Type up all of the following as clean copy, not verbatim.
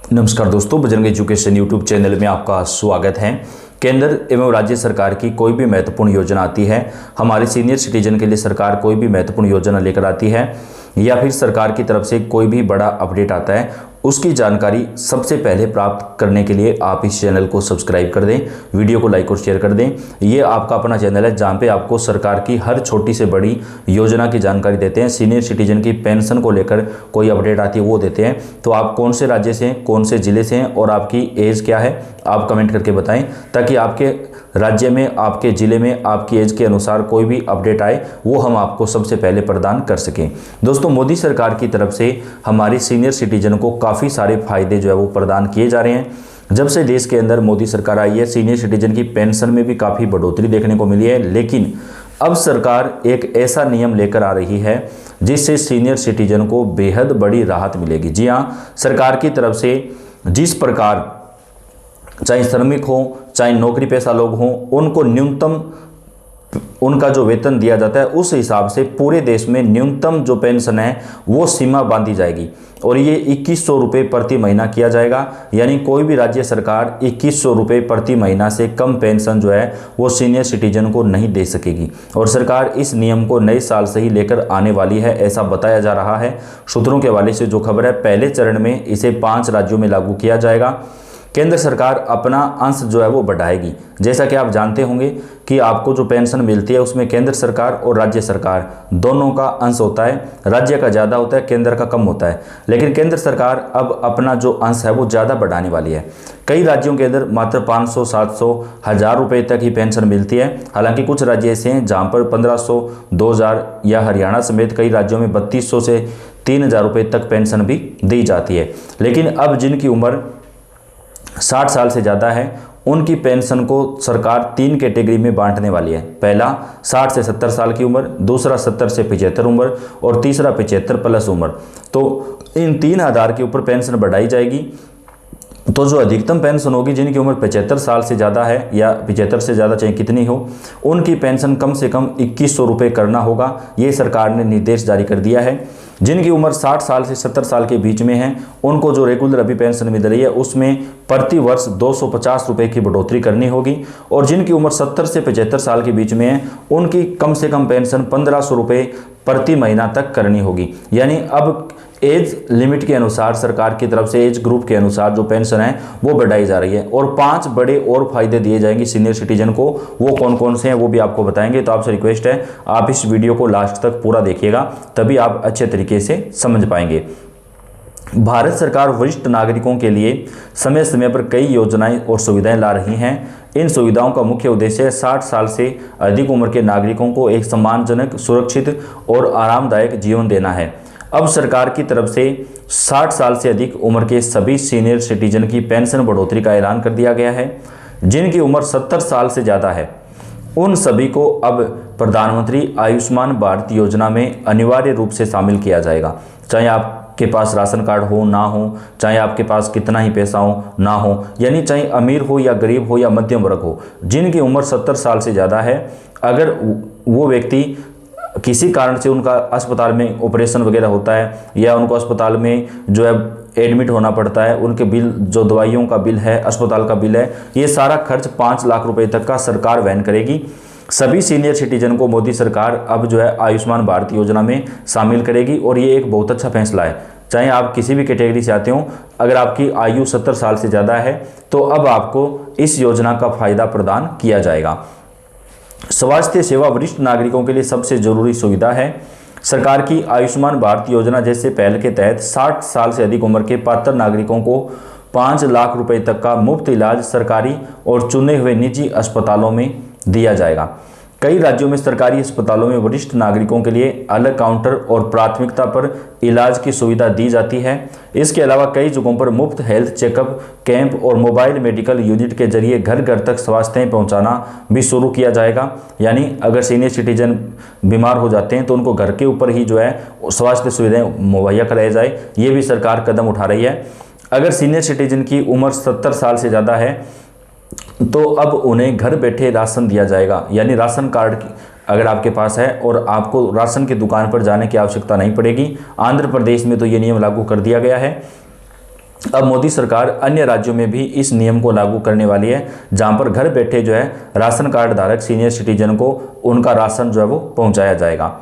नमस्कार दोस्तों, Bajrang education YouTube channel में आपका स्वागत है। केंद्र एवं राज्य सरकार की कोई भी महत्वपूर्ण योजना आती है, हमारे सीनियर सिटीजन के लिए सरकार कोई भी महत्वपूर्ण योजना लेकर आती है या फिर सरकार की तरफ से कोई भी बड़ा अपडेट आता है, उसकी जानकारी सबसे पहले प्राप्त करने के लिए आप इस चैनल को सब्सक्राइब कर दें, वीडियो को लाइक और शेयर कर दें। ये आपका अपना चैनल है जहाँ पे आपको सरकार की हर छोटी से बड़ी योजना की जानकारी देते हैं। सीनियर सिटीजन की पेंशन को लेकर कोई अपडेट आती है वो देते हैं। तो आप कौन से राज्य से हैं, कौन से ज़िले से हैं और आपकी एज क्या है, आप कमेंट करके बताएं, ताकि आपके राज्य में, आपके ज़िले में, आपकी एज के अनुसार कोई भी अपडेट आए वो हम आपको सबसे पहले प्रदान कर सकें। दोस्तों, मोदी सरकार की तरफ से हमारी सीनियर सिटीजन को काफ़ी सारे फायदे जो है वो प्रदान किए जा रहे हैं। जब से देश के अंदर मोदी सरकार आई है, सीनियर सिटीजन की पेंशन में भी काफ़ी बढ़ोतरी देखने को मिली है। लेकिन अब सरकार एक ऐसा नियम लेकर आ रही है जिससे सीनियर सिटीजन को बेहद बड़ी राहत मिलेगी। जी हाँ, सरकार की तरफ से जिस प्रकार चाहे श्रमिक हो, चाहे नौकरी पेशा लोग हों, उनको न्यूनतम उनका जो वेतन दिया जाता है उस हिसाब से पूरे देश में न्यूनतम जो पेंशन है वो सीमा बांधी जाएगी और ये 2100 रुपये प्रति महीना किया जाएगा। यानी कोई भी राज्य सरकार 2100 रुपये प्रति महीना से कम पेंशन जो है वो सीनियर सिटीजन को नहीं दे सकेगी और सरकार इस नियम को नए साल से ही लेकर आने वाली है, ऐसा बताया जा रहा है। सूत्रों के हवाले से जो खबर है, पहले चरण में इसे 5 राज्यों में लागू किया जाएगा। केंद्र सरकार अपना अंश जो है वो बढ़ाएगी। जैसा कि आप जानते होंगे कि आपको जो पेंशन मिलती है उसमें केंद्र सरकार और राज्य सरकार दोनों का अंश होता है। राज्य का ज़्यादा होता है, केंद्र का कम होता है। लेकिन केंद्र सरकार अब अपना जो अंश है वो ज़्यादा बढ़ाने वाली है। कई राज्यों के अंदर मात्र 500, 700, 1000 रुपये तक ही पेंशन मिलती है। हालांकि कुछ राज्य ऐसे हैं जहाँ पर 1500, 2000 या हरियाणा समेत कई राज्यों में 3200 से 3000 रुपये तक पेंशन भी दी जाती है। लेकिन अब जिनकी उम्र 60 साल से ज़्यादा है उनकी पेंशन को सरकार 3 कैटेगरी में बांटने वाली है। पहला 60 से 70 साल की उम्र, दूसरा 70 से 75 उम्र और तीसरा 75 प्लस उम्र। तो इन 3 आधार के ऊपर पेंशन बढ़ाई जाएगी। तो जो अधिकतम पेंशन होगी, जिनकी उम्र 75 साल से ज़्यादा है या 75 से ज़्यादा चाहे कितनी हो, उनकी पेंशन कम से कम 2100 रुपये करना होगा। ये सरकार ने निर्देश जारी कर दिया है। जिनकी उम्र 60 साल से 70 साल के बीच में है उनको जो रेगुलर अभी पेंशन मिल रही है उसमें प्रति वर्ष 250 रुपये की बढ़ोतरी करनी होगी और जिनकी उम्र 70 से 75 साल के बीच में है उनकी कम से कम पेंशन 1500 रुपये प्रति महीना तक करनी होगी। यानी अब एज लिमिट के अनुसार सरकार की तरफ से एज ग्रुप के अनुसार जो पेंशन है वो बढ़ाई जा रही है और 5 बड़े और फायदे दिए जाएंगे सीनियर सिटीजन को। वो कौन कौन से हैं वो भी आपको बताएंगे। तो आपसे रिक्वेस्ट है आप इस वीडियो को लास्ट तक पूरा देखिएगा, तभी आप अच्छे तरीके से समझ पाएंगे। भारत सरकार वरिष्ठ नागरिकों के लिए समय समय पर कई योजनाएं और सुविधाएं ला रही हैं। इन सुविधाओं का मुख्य उद्देश्य 60 साल से अधिक उम्र के नागरिकों को एक सम्मानजनक, सुरक्षित और आरामदायक जीवन देना है। अब सरकार की तरफ से 60 साल से अधिक उम्र के सभी सीनियर सिटीजन की पेंशन बढ़ोतरी का ऐलान कर दिया गया है। जिनकी उम्र 70 साल से ज़्यादा है उन सभी को अब प्रधानमंत्री आयुष्मान भारत योजना में अनिवार्य रूप से शामिल किया जाएगा। चाहे आपके पास राशन कार्ड हो ना हो, चाहे आपके पास कितना ही पैसा हो ना हो, यानी चाहे अमीर हो या गरीब हो या मध्यम वर्ग हो, जिनकी उम्र 70 साल से ज़्यादा है, अगर वो व्यक्ति किसी कारण से उनका अस्पताल में ऑपरेशन वगैरह होता है या उनको अस्पताल में जो है एडमिट होना पड़ता है, उनके बिल, जो दवाइयों का बिल है, अस्पताल का बिल है, ये सारा खर्च 5 लाख रुपए तक का सरकार वहन करेगी। सभी सीनियर सिटीजन को मोदी सरकार अब जो है आयुष्मान भारत योजना में शामिल करेगी और ये एक बहुत अच्छा फैसला है। चाहे आप किसी भी कैटेगरी से आते हो, अगर आपकी आयु 70 साल से ज़्यादा है तो अब आपको इस योजना का फायदा प्रदान किया जाएगा। स्वास्थ्य सेवा वरिष्ठ नागरिकों के लिए सबसे जरूरी सुविधा है। सरकार की आयुष्मान भारत योजना जैसे पहल के तहत 60 साल से अधिक उम्र के पात्र नागरिकों को 5 लाख रुपए तक का मुफ्त इलाज सरकारी और चुने हुए निजी अस्पतालों में दिया जाएगा। कई राज्यों में सरकारी अस्पतालों में वरिष्ठ नागरिकों के लिए अलग काउंटर और प्राथमिकता पर इलाज की सुविधा दी जाती है। इसके अलावा कई जगहों पर मुफ्त हेल्थ चेकअप कैंप और मोबाइल मेडिकल यूनिट के जरिए घर घर तक स्वास्थ्य पहुंचाना भी शुरू किया जाएगा। यानी अगर सीनियर सिटीजन बीमार हो जाते हैं तो उनको घर के ऊपर ही जो है स्वास्थ्य सुविधाएं मुहैया कराई जाए, ये भी सरकार कदम उठा रही है। अगर सीनियर सिटीजन की उम्र 70 साल से ज़्यादा है तो अब उन्हें घर बैठे राशन दिया जाएगा। यानी राशन कार्ड अगर आपके पास है और आपको राशन की दुकान पर जाने की आवश्यकता नहीं पड़ेगी। आंध्र प्रदेश में तो ये नियम लागू कर दिया गया है। अब मोदी सरकार अन्य राज्यों में भी इस नियम को लागू करने वाली है, जहां पर घर बैठे जो है राशन कार्ड धारक सीनियर सिटीजन को उनका राशन जो है वो पहुंचाया जाएगा।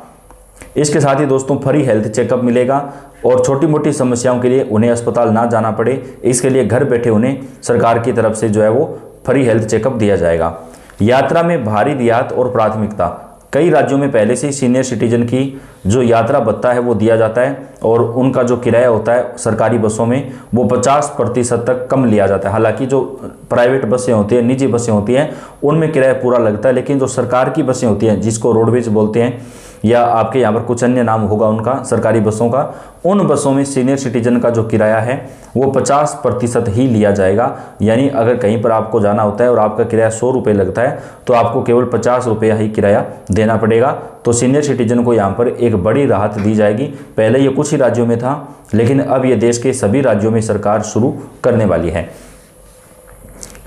इसके साथ ही दोस्तों फ्री हेल्थ चेकअप मिलेगा और छोटी मोटी समस्याओं के लिए उन्हें अस्पताल ना जाना पड़े, इसके लिए घर बैठे उन्हें सरकार की तरफ से जो है वो फ्री हेल्थ चेकअप दिया जाएगा। यात्रा में भारी रियायत और प्राथमिकता, कई राज्यों में पहले से ही सीनियर सिटीजन की जो यात्रा भत्ता है वो दिया जाता है और उनका जो किराया होता है सरकारी बसों में वो 50% तक कम लिया जाता है। हालांकि जो प्राइवेट बसें होती हैं, निजी बसें होती हैं, उनमें किराया पूरा लगता है, लेकिन जो सरकार की बसें होती हैं जिसको रोडवेज बोलते हैं या आपके यहाँ पर कुछ अन्य नाम होगा उनका सरकारी बसों का, उन बसों में सीनियर सिटीजन का जो किराया है वो 50% ही लिया जाएगा। यानी अगर कहीं पर आपको जाना होता है और आपका किराया 100 रुपये लगता है तो आपको केवल 50 रुपये ही किराया देना पड़ेगा। तो सीनियर सिटीजन को यहाँ पर एक बड़ी राहत दी जाएगी। पहले ये कुछ ही राज्यों में था, लेकिन अब ये देश के सभी राज्यों में सरकार शुरू करने वाली है।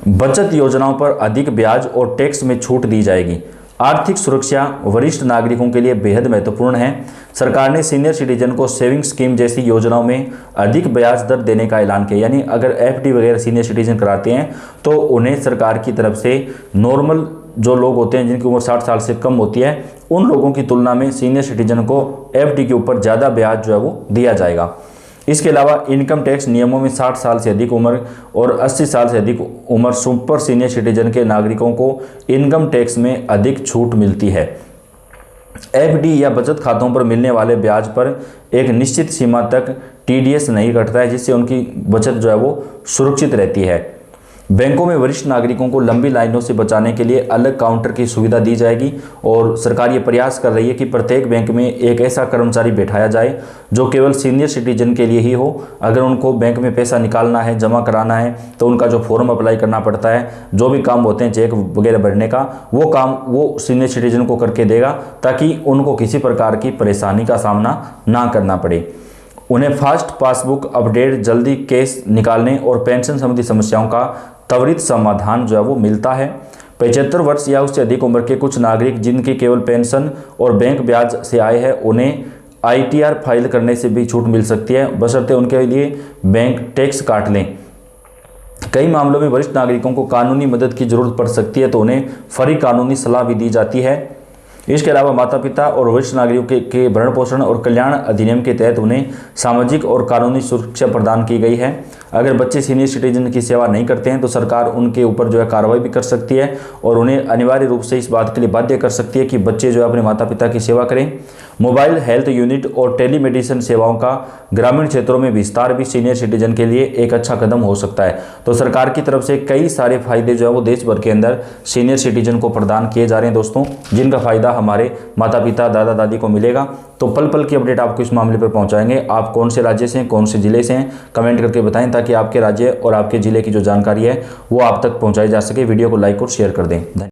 बचत योजनाओं पर अधिक ब्याज और टैक्स में छूट दी जाएगी। आर्थिक सुरक्षा वरिष्ठ नागरिकों के लिए बेहद महत्वपूर्ण है। सरकार ने सीनियर सिटीजन को सेविंग स्कीम जैसी योजनाओं में अधिक ब्याज दर देने का ऐलान किया। यानी अगर एफडी वगैरह सीनियर सिटीजन कराते हैं तो उन्हें सरकार की तरफ से नॉर्मल जो लोग होते हैं जिनकी उम्र 60 साल से कम होती है, उन लोगों की तुलना में सीनियर सिटीजन को एफडी के ऊपर ज़्यादा ब्याज जो है वो दिया जाएगा। इसके अलावा इनकम टैक्स नियमों में 60 साल से अधिक उम्र और 80 साल से अधिक उम्र सुपर सीनियर सिटीजन के नागरिकों को इनकम टैक्स में अधिक छूट मिलती है। एफडी या बचत खातों पर मिलने वाले ब्याज पर एक निश्चित सीमा तक टीडीएस नहीं कटता है, जिससे उनकी बचत जो है वो सुरक्षित रहती है। बैंकों में वरिष्ठ नागरिकों को लंबी लाइनों से बचाने के लिए अलग काउंटर की सुविधा दी जाएगी और सरकार ये प्रयास कर रही है कि प्रत्येक बैंक में एक ऐसा कर्मचारी बैठाया जाए जो केवल सीनियर सिटीजन के लिए ही हो। अगर उनको बैंक में पैसा निकालना है, जमा कराना है, तो उनका जो फॉर्म अप्लाई करना पड़ता है, जो भी काम होते हैं चेक वगैरह भरने का, वो काम वो सीनियर सिटीजन को करके देगा ताकि उनको किसी प्रकार की परेशानी का सामना ना करना पड़े। उन्हें फास्ट पासबुक अपडेट, जल्दी केस निकालने और पेंशन संबंधी समस्याओं का त्वरित समाधान जो है वो मिलता है। 75 वर्ष या उससे अधिक उम्र के कुछ नागरिक जिनकी केवल पेंशन और बैंक ब्याज से आय है, उन्हें आईटीआर फाइल करने से भी छूट मिल सकती है, बशर्ते उनके लिए बैंक टैक्स काट लें। कई मामलों में वरिष्ठ नागरिकों को कानूनी मदद की जरूरत पड़ सकती है, तो उन्हें फ्री कानूनी सलाह भी दी जाती है। इसके अलावा माता पिता और वरिष्ठ नागरिकों के भरण पोषण और कल्याण अधिनियम के तहत उन्हें सामाजिक और कानूनी सुरक्षा प्रदान की गई है। अगर बच्चे सीनियर सिटीजन की सेवा नहीं करते हैं तो सरकार उनके ऊपर जो है कार्रवाई भी कर सकती है और उन्हें अनिवार्य रूप से इस बात के लिए बाध्य कर सकती है कि बच्चे जो है अपने माता पिता की सेवा करें। मोबाइल हेल्थ यूनिट और टेलीमेडिसिन सेवाओं का ग्रामीण क्षेत्रों में विस्तार भी सीनियर सिटीजन के लिए एक अच्छा कदम हो सकता है। तो सरकार की तरफ से कई सारे फायदे जो है वो देश भर के अंदर सीनियर सिटीजन को प्रदान किए जा रहे हैं दोस्तों, जिनका फायदा हमारे माता पिता दादा दादी को मिलेगा। तो पल पल की अपडेट आपको इस मामले पर पहुंचाएंगे। आप कौन से राज्य से हैं, कौन से जिले से हैं, कमेंट करके बताएं ताकि आपके राज्य और आपके जिले की जो जानकारी है वो आप तक पहुंचाई जा सके। वीडियो को लाइक और शेयर कर दें।